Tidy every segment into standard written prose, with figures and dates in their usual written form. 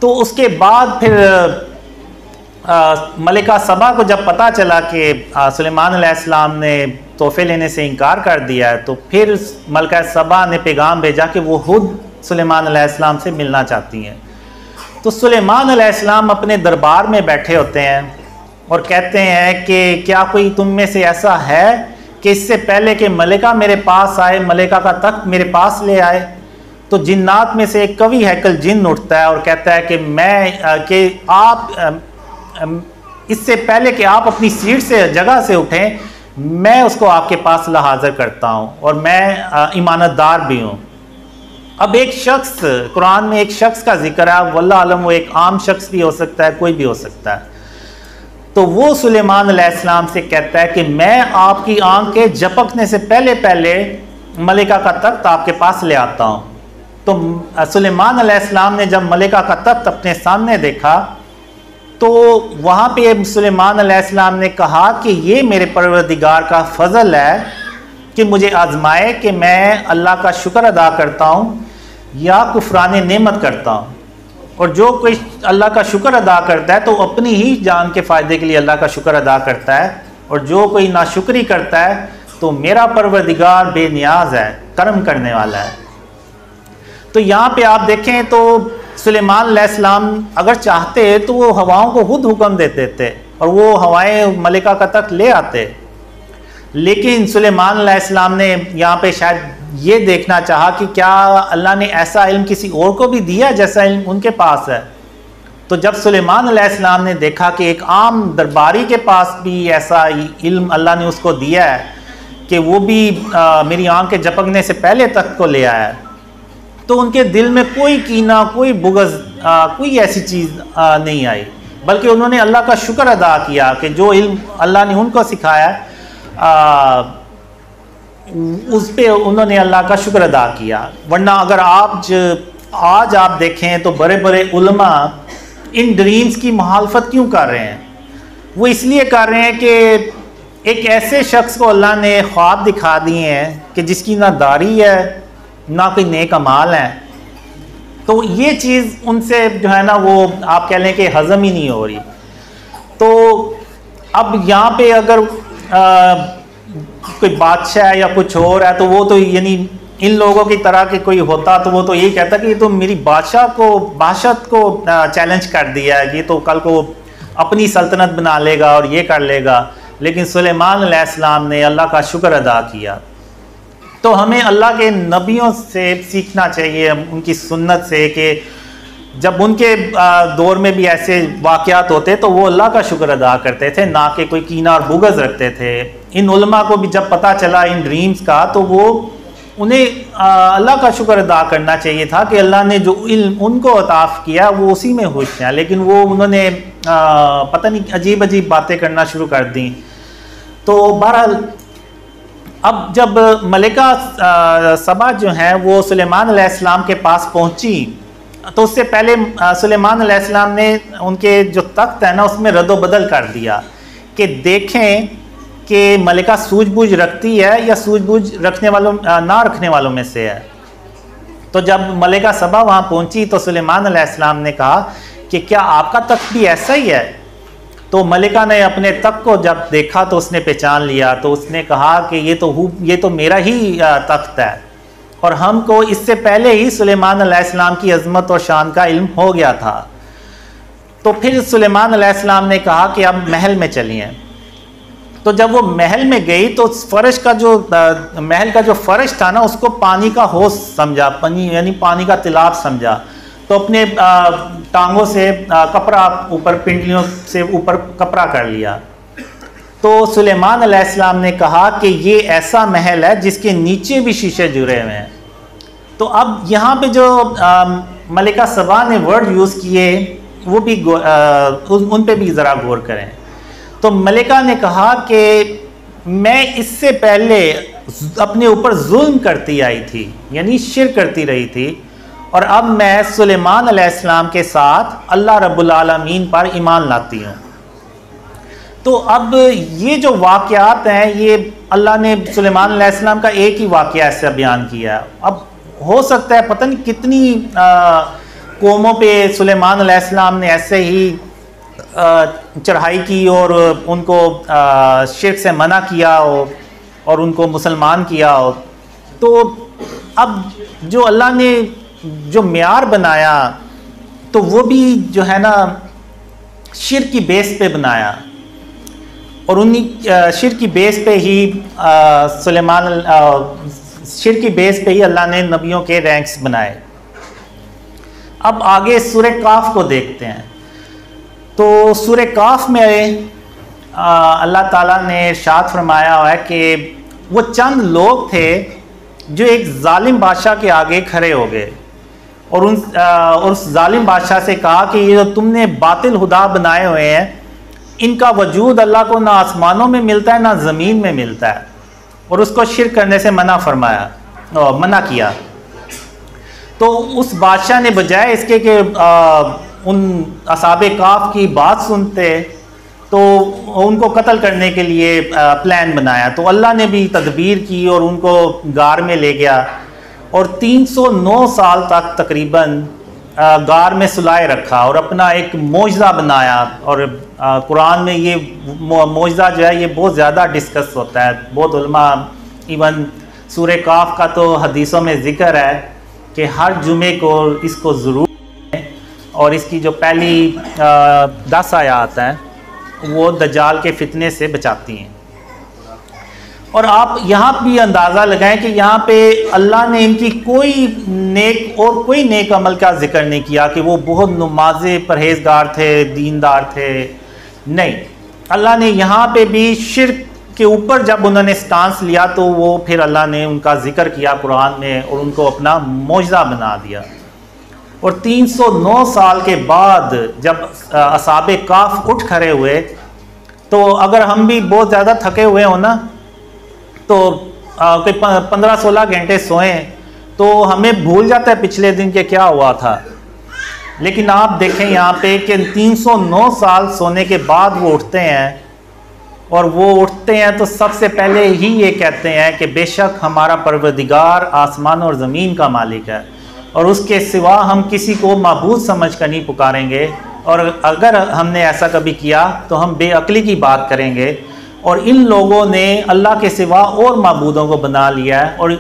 तो उसके बाद फिर मलिका सबा को जब पता चला कि सुलेमान अलैहिस्सलाम ने तोहफे लेने से इनकार कर दिया है, तो फिर मलिका सबा ने पैगाम भेजा कि वो खुद सुलेमान अलैहिस्सलाम से मिलना चाहती हैं। तो सुलेमान अलैहिस्सलाम अपने दरबार में बैठे होते हैं और कहते हैं कि क्या कोई तुम में से ऐसा है कि इससे पहले कि मलिका मेरे पास आए, मलिका का तख्त मेरे पास ले आए। तो जिन्नात में से एक कवि हैकल जिन्न उठता है और कहता है कि आप इससे पहले कि आप अपनी सीट से जगह से उठें, मैं उसको आपके पास ला हाजिर करता हूँ और मैं ईमानतदार भी हूँ। अब एक शख्स, कुरान में एक शख्स का जिक्र है, वल्लाह आलम वो एक आम शख्स भी हो सकता है, कोई भी हो सकता है। तो वो सुलेमान अलैहिस्सलाम से कहता है कि मैं आपकी आंख के झपकने से पहले पहले मलिका का तख्त आपके पास ले आता हूँ। तो सुलेमान अलैहिस्सलाम ने जब मलिका का तख्त अपने सामने देखा तो वहाँ पे सुलेमान अलैहिस्सलाम ने कहा कि ये मेरे परवरदिगार का फजल है कि मुझे आजमाए कि मैं अल्लाह का शुक्र अदा करता हूँ या कुफरान नेमत करता हूँ। और जो कोई अल्लाह का शुक्र अदा करता है तो अपनी ही जान के फ़ायदे के लिए अल्लाह का शुक्र अदा करता है, और जो कोई नाशुक्री करता है तो मेरा परवरदिगार बेनियाज है, कर्म करने वाला है। तो यहाँ पे आप देखें तो सुलेमान अलैहिस्सलाम अगर चाहते तो वो हवाओं को खुद हुक्म देते थे और वो हवाएं मलिका का तख्त ले आते, लेकिन सुलेमान अलैहिस्सलाम ने यहाँ पे शायद ये देखना चाहा कि क्या अल्लाह ने ऐसा इल्म किसी और को भी दिया जैसा इल्म उनके पास है। तो जब सुलेमान अलैहिस्सलाम ने देखा कि एक आम दरबारी के पास भी ऐसा इल्म अल्लाह ने उसको दिया है कि वो भी मेरी आंख के झपकने से पहले तख्त को ले आया, तो उनके दिल में कोई कीना, कोई बुग़्ज़, कोई ऐसी चीज़ नहीं आई, बल्कि उन्होंने अल्लाह का शुक्र अदा किया कि जो इल्म अल्लाह ने उनको सिखाया उस पे उन्होंने अल्लाह का शुक्र अदा किया। वरना अगर आज आप देखें तो बड़े बड़े उलमा इन ड्रीम्स की मुखालफत क्यों कर रहे हैं? वो इसलिए कर रहे हैं कि एक ऐसे शख्स को अल्लाह ने ख्वाब दिखा दिए हैं कि जिसकी ना दाढ़ी है ना कोई नेक अमाल है, तो ये चीज़ उनसे जो है ना वो आप कह लें कि हज़म ही नहीं हो रही। तो अब यहाँ पे अगर कोई बादशाह या कुछ और है तो वो तो यानी इन लोगों की तरह के कोई होता तो वो तो यही कहता कि ये तो मेरी बादशाहत को चैलेंज कर दिया है, ये तो कल को अपनी सल्तनत बना लेगा और ये कर लेगा। लेकिन सुलेमान अलैहिस्सलाम ने अल्लाह का शुक्र अदा किया। तो हमें अल्लाह के नबियों से सीखना चाहिए, उनकी सुन्नत से, कि जब उनके दौर में भी ऐसे वाक़यात होते तो वो अल्लाह का शुक्र अदा करते थे, ना कि कोई कीना और बुग़्ज़ रखते थे। इन उलमा को भी जब पता चला इन ड्रीम्स का तो वो उन्हें अल्लाह का शुक्र अदा करना चाहिए था कि अल्लाह ने जो इल्म उनको अताफ़ किया वो उसी में खुश हैं, लेकिन वो उन्होंने पता नहीं अजीब अजीब बातें करना शुरू कर दी। तो बहरहाल अब जब मलिका सबा जो हैं वो सुलेमान अलैहिस्सलाम के पास पहुंची तो उससे पहले सुलेमान अलैहिस्सलाम ने उनके जो तख्त है ना उसमें रद्दो बदल कर दिया कि देखें कि मलिका सूझबूझ रखती है या सूझबूझ रखने वालों ना रखने वालों में से है। तो जब मलिका सबा वहाँ पहुँची तो सुलेमान अलैहिस्सलाम ने कहा कि क्या आपका तख्त भी ऐसा ही है? तो मलिका ने अपने तख्त को जब देखा तो उसने पहचान लिया, तो उसने कहा कि ये तो मेरा ही तख्त है और हमको इससे पहले ही सुलेमान अलैहिस्सलाम की अज़मत और शान का इल्म हो गया था। तो फिर सुलेमान अलैहिस्सलाम ने कहा कि अब महल में चलिए। तो जब वो महल में गई तो फर्श का जो महल का जो फर्श था ना उसको पानी का होश समझा, यानी पानी का तिलाब समझा। तो अपने टांगों से कपड़ा ऊपर, पिंडलियों से ऊपर कपड़ा कर लिया। तो सुलेमान अलैहिस्सलाम ने कहा कि ये ऐसा महल है जिसके नीचे भी शीशे जुड़े हुए हैं। तो अब यहाँ पे जो मलिका सबा ने वर्ड यूज़ किए वो भी उन पे भी ज़रा गौर करें। तो मलिका ने कहा कि मैं इससे पहले अपने ऊपर जुल्म करती आई थी, यानी शिर्क करती रही थी, और अब मैं सुलेमान अलैहिस्सलाम के साथ अल्लाह रब्बुल आलमीन पर ईमान लाती हूँ। तो अब ये जो वाक़यात हैं ये अल्लाह ने सुलेमान अलैहिस्सलाम का एक ही वाक़या ऐसा बयान किया। अब हो सकता है पता नहीं कितनी कौमों पे सुलेमान अलैहिस्सलाम ने ऐसे ही चढ़ाई की और उनको शिर्क से मना किया और उनको मुसलमान किया हो, तो अब जो अल्लाह ने जो मेयार बनाया तो वो भी जो है ना शिर्क की बेस पे बनाया, और उन्हीं शिर्क की बेस पे ही शिर्क की बेस पे ही अल्लाह ने नबियों के रैंक्स बनाए। अब आगे सूरह काफ को देखते हैं। तो सूरह काफ में अल्लाह ताला ने इरशाद फरमाया है कि वो चंद लोग थे जो एक जालिम बादशाह के आगे खड़े हो गए और उस जालिम बादशाह से कहा कि ये जो तुमने बातिल खुदा बनाए हुए हैं, इनका वजूद अल्लाह को ना आसमानों में मिलता है ना ज़मीन में मिलता है, और उसको शिर्क करने से मना किया। तो उस बादशाह ने बजाय इसके कि उन असाबे काफ की बात सुनते तो उनको कत्ल करने के लिए प्लान बनाया। तो अल्लाह ने भी तदबीर की और उनको गार में ले गया और 309 साल तक तकरीबन गार में सुलाए रखा और अपना एक मौजज़ा बनाया। और कुरान में ये मौजज़ा जो है ये बहुत ज़्यादा डिस्कस होता है। बहुत उलमा, इवन सूरह काफ का तो हदीसों में ज़िक्र है कि हर जुमे को इसको ज़रूर, और इसकी जो पहली 10 आयत हैं वो दज्जाल के फितने से बचाती हैं। और आप यहाँ भी अंदाज़ा लगाएं कि यहाँ पे अल्लाह ने इनकी कोई नेक अमल का जिक्र नहीं किया कि वो बहुत नमाज़े परहेजगार थे, दीनदार थे। नहीं, अल्लाह ने यहाँ पे भी शिर्क के ऊपर जब उन्होंने स्टांस लिया तो वो फिर अल्लाह ने उनका जिक्र किया कुरान में और उनको अपना मौजज़ा बना दिया। और 309 साल के बाद जब असाबे काफ उठ खड़े हुए, तो अगर हम भी बहुत ज़्यादा थके हुए हो ना, तो कोई 15-16 घंटे सोएं तो हमें भूल जाता है पिछले दिन के क्या हुआ था। लेकिन आप देखें यहाँ पे कि 309 साल सोने के बाद वो उठते हैं, और वो उठते हैं तो सबसे पहले ही ये कहते हैं कि बेशक हमारा परवरदिगार आसमान और ज़मीन का मालिक है और उसके सिवा हम किसी को माबूद समझ कर नहीं पुकारेंगे, और अगर हमने ऐसा कभी किया तो हम बेअक्ली की बात करेंगे। और इन लोगों ने अल्लाह के सिवा और माबूदों को बना लिया है, और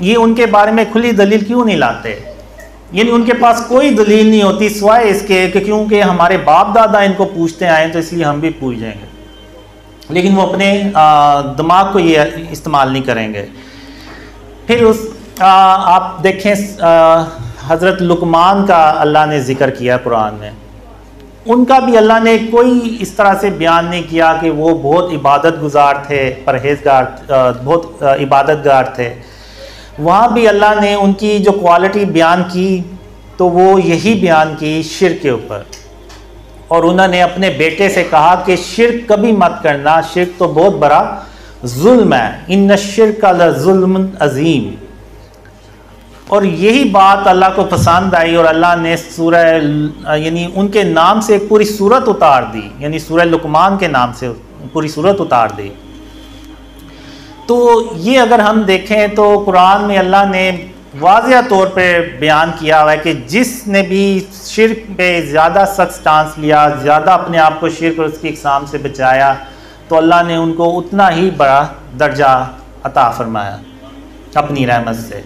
ये उनके बारे में खुली दलील क्यों नहीं लाते? यानी उनके पास कोई दलील नहीं होती सिवाय इसके कि क्योंकि हमारे बाप दादा इनको पूछते आए तो इसलिए हम भी पूछ जाएंगे, लेकिन वो अपने दिमाग को ये इस्तेमाल नहीं करेंगे। फिर आप देखें हज़रत लुकमान का अल्लाह ने ज़िक्र किया कुरान में। उनका भी अल्लाह ने कोई इस तरह से बयान नहीं किया कि वो बहुत इबादत गुजार थे, परहेजगार, बहुत इबादतगार थे। वहाँ भी अल्लाह ने उनकी जो क्वालिटी बयान की तो वो यही बयान की शिर्क के ऊपर, और उन्होंने अपने बेटे से कहा कि शिर्क कभी मत करना, शिर्क तो बहुत बड़ा जुल्म है, इन्न शिर्क लजुल्मुन अजीम। और यही बात अल्लाह को पसंद आई और अल्लाह ने सूरह यानी उनके नाम से एक पूरी सूरत उतार दी, यानी सूरह लुकमान के नाम से पूरी सूरत उतार दी। तो ये अगर हम देखें तो कुरान में अल्लाह ने वाज़िया तौर पे बयान किया हुआ है कि जिसने भी शिर्क पे ज़्यादा सख्त स्टांस लिया, ज़्यादा अपने आप को शिर्क और उसकी इक़साम से बचाया, तो अल्लाह ने उनको उतना ही बड़ा दर्जा अता फरमाया अपनी रहमत से।